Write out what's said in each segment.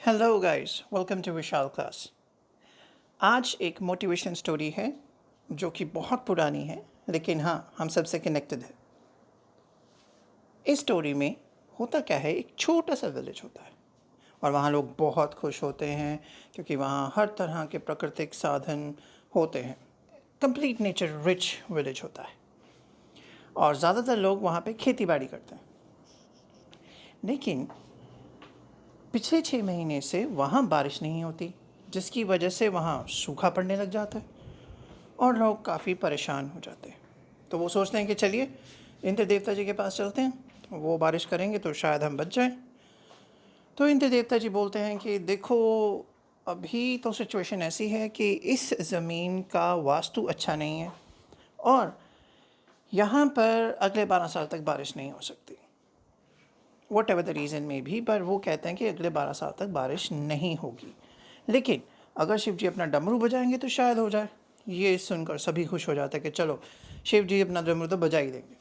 Hello guys, welcome to Vishal class. आज एक motivation story है जो कि बहुत पुरानी है, लेकिन हाँ, हम सबसे कनेक्टेड है। इस स्टोरी में होता क्या है, एक छोटा सा विलेज होता है और वहाँ लोग बहुत खुश होते हैं क्योंकि वहाँ हर तरह के प्राकृतिक साधन होते हैं। कंप्लीट नेचर रिच विलेज होता है और ज़्यादातर लोग वहाँ पे खेती बाड़ी करते हैं। लेकिन पिछले 6 महीने से वहाँ बारिश नहीं होती, जिसकी वजह से वहाँ सूखा पड़ने लग जाता है और लोग काफ़ी परेशान हो जाते हैं। तो वो सोचते हैं कि चलिए इंद्र देवता जी के पास चलते हैं, वो बारिश करेंगे तो शायद हम बच जाएं। तो इंद्र देवता जी बोलते हैं कि देखो, अभी तो सिचुएशन ऐसी है कि इस ज़मीन का वास्तु अच्छा नहीं है और यहाँ पर अगले 12 साल तक बारिश नहीं हो सकती। वट एवर द रीज़न में भी, पर वो कहते हैं कि अगले 12 साल तक बारिश नहीं होगी। लेकिन अगर शिव जी अपना डमरू बजाएंगे तो शायद हो जाए। ये सुनकर सभी खुश हो जाते हैं कि चलो शिव जी अपना डमरू तो बजा ही देंगे।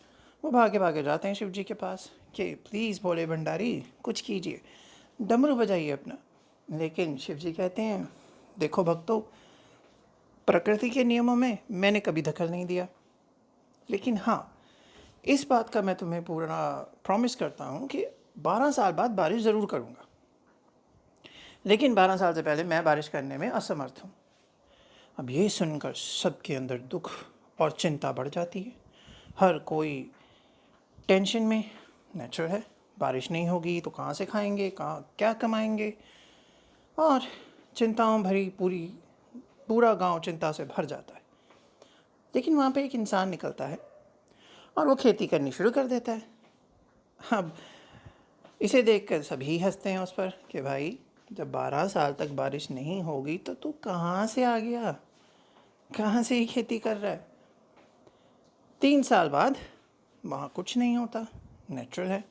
वो भागे भागे जाते हैं शिव जी के पास कि प्लीज़ भोले भंडारी कुछ कीजिए, डमरू बजाइए अपना। लेकिन शिव जी कहते हैं, देखो भक्तों, प्रकृति के नियमों में मैंने कभी दखल नहीं दिया, लेकिन हाँ, इस बात का मैं तुम्हें पूरा प्रॉमिस करता हूँ कि 12 साल बाद बारिश ज़रूर करूँगा। लेकिन 12 साल से पहले मैं बारिश करने में असमर्थ हूँ। अब ये सुनकर सबके अंदर दुख और चिंता बढ़ जाती है। हर कोई टेंशन में, नेचुरल है, बारिश नहीं होगी तो कहाँ से खाएंगे, कहाँ क्या कमाएंगे, और चिंताओं भरी पूरा गांव चिंता से भर जाता है। लेकिन वहाँ पे एक इंसान निकलता है और वो खेती करनी शुरू कर देता है। अब इसे देखकर सभी हंसते हैं उस पर कि भाई, जब 12 साल तक बारिश नहीं होगी तो तू कहाँ से आ गया, कहाँ से ही खेती कर रहा है। 3 साल बाद वहाँ कुछ नहीं होता, नेचुरल है।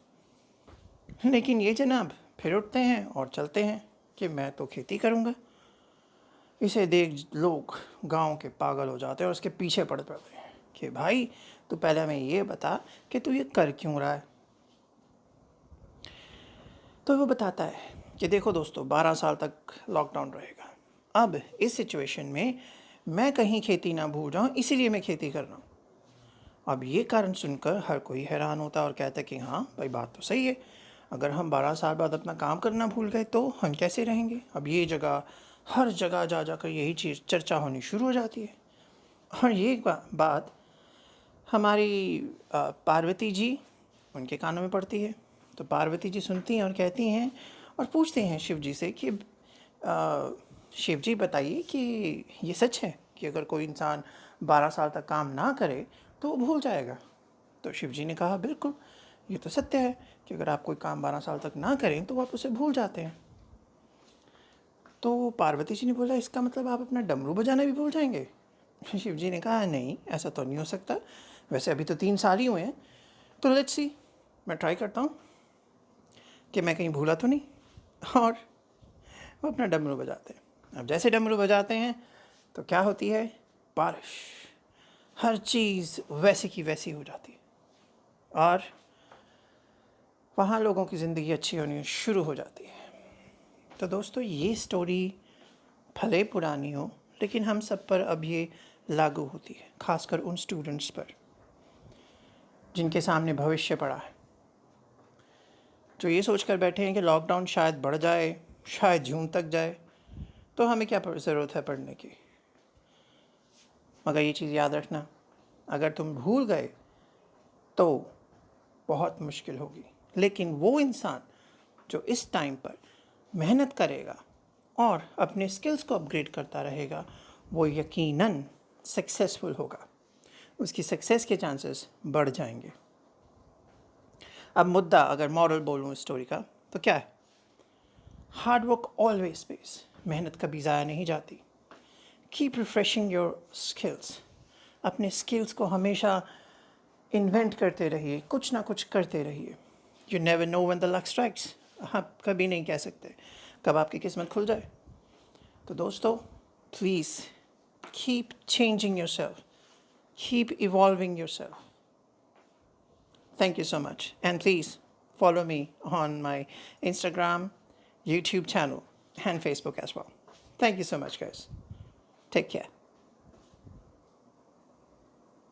लेकिन ये जनाब फिर उठते हैं और चलते हैं कि मैं तो खेती करूँगा। इसे देख लोग गांव के पागल हो जाते हैं और उसके पीछे पड़ पड़ते हैं कि भाई, तू पहले हमें ये बता कि तू ये कर क्यों रहा है। तो वो बताता है कि देखो दोस्तों, 12 साल तक लॉकडाउन रहेगा। अब इस सिचुएशन में मैं कहीं खेती ना भूल जाऊँ, इसीलिए मैं खेती कर रहा हूँ। अब ये कारण सुनकर हर कोई हैरान होता है और कहता है कि हाँ भाई, बात तो सही है। अगर हम 12 साल बाद अपना काम करना भूल गए तो हम कैसे रहेंगे। अब ये हर जगह जा जाकर यही चीज़ चर्चा होनी शुरू हो जाती है। और ये बात हमारी पार्वती जी, उनके कानों में पड़ती है। तो पार्वती जी सुनती हैं और कहती हैं और पूछते हैं शिव जी से कि शिव जी बताइए कि ये सच है कि अगर कोई इंसान 12 साल तक काम ना करे तो वो भूल जाएगा। तो शिव जी ने कहा, बिल्कुल, ये तो सत्य है कि अगर आप कोई काम 12 साल तक ना करें तो आप उसे भूल जाते हैं। तो पार्वती जी ने बोला, इसका मतलब आप अपना डमरू बजाना भी भूल जाएंगे। शिव जी ने कहा, नहीं, ऐसा तो नहीं हो सकता। वैसे अभी तो 3 साल ही हुए हैं, तो लेट्स सी, मैं ट्राई करता हूँ कि मैं कहीं भूला तो नहीं। और वो अपना डमरू बजाते हैं। अब जैसे डमरू बजाते हैं तो क्या होती है, बारिश, हर चीज़ वैसी की वैसी हो जाती है और वहाँ लोगों की ज़िंदगी अच्छी होनी शुरू हो जाती है। तो दोस्तों, ये स्टोरी भले पुरानी हो, लेकिन हम सब पर अब ये लागू होती है, खासकर उन स्टूडेंट्स पर जिनके सामने भविष्य पड़ा है, जो ये सोच कर बैठे हैं कि लॉकडाउन शायद बढ़ जाए, शायद जून तक जाए, तो हमें क्या ज़रूरत है पढ़ने की। मगर ये चीज़ याद रखना, अगर तुम भूल गए तो बहुत मुश्किल होगी। लेकिन वो इंसान जो इस टाइम पर मेहनत करेगा और अपने स्किल्स को अपग्रेड करता रहेगा, वो यकीनन सक्सेसफुल होगा, उसकी सक्सेस के चांसेस बढ़ जाएंगे। अब मुद्दा अगर मॉरल बोलूँ इस स्टोरी का तो क्या है, हार्ड वर्क ऑलवेज पेज, मेहनत कभी ज़ाया नहीं जाती। कीप रिफ्रेशिंग योर स्किल्स, अपने स्किल्स को हमेशा इन्वेंट करते रहिए, कुछ ना कुछ करते रहिए। You never know when the luck strikes, आप कभी नहीं कह सकते कब आपकी किस्मत खुल जाए। तो दोस्तों, please keep changing your self, keep evolving your self. Thank you so much. And please follow me on my Instagram, YouTube channel. and Facebook as well. Thank you so much, guys. Take care.